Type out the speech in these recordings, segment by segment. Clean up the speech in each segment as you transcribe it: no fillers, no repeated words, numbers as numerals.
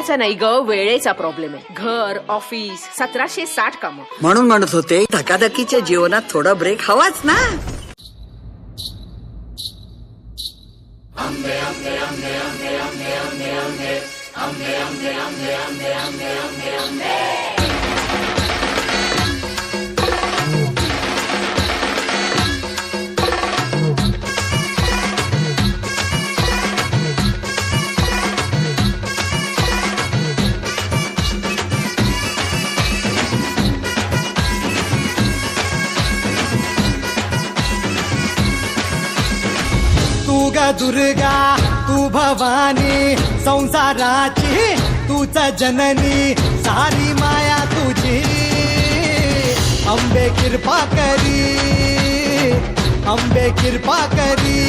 पैशाचा नाही ग, वेळेचा प्रॉब्लेम आहे. घर, ऑफिस, 1760 कामं. म्हणून म्हणत होते धकाधकीच्या जीवनात थोडा ब्रेक हवाच ना. तू ग दुर्गा, तू भवानी, संसाराची तूच जननी, सारी माया तुझी. अंबे कृपा करी, अंबे कृपा करी.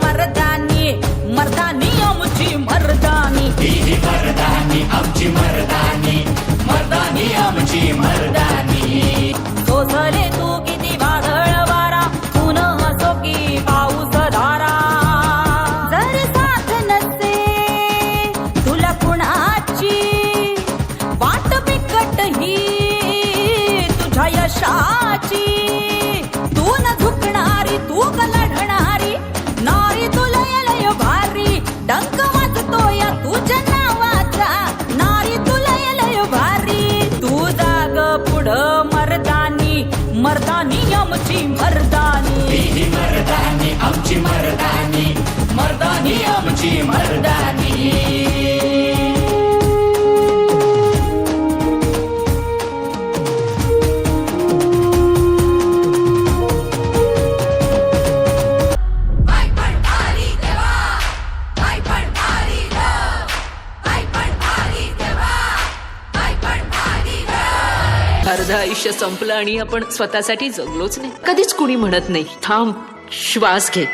मर्दानी मर्दानी आमची मर्दानी, मर्दानी आमची मर्दानी, मर्दानी आमची मर्दानी. सोसले तू किती वादळ वारा, ऊन असो की पाऊस धारा. जर साथ नसते तुला कुणाची, वाट बिकट ही तुझ्या यशाची. तू न झुकणारी, तू ग लढणारी, नारी तुला लय भारी. डंक वाजतो या तुझ्या नावाचा, नारी तुला लय भारी. तू जाग पुढं मर्दानी, मर्दानी आमची मर्दानी, मर्दानी आमची मर्दानी, मर्दानी आमची मर्दानी. अर्ध आयुष्य संपलं आणि आपण स्वतःसाठी जगलोच नाही. कधीच कुणी म्हणत नाही थांब, श्वास घे.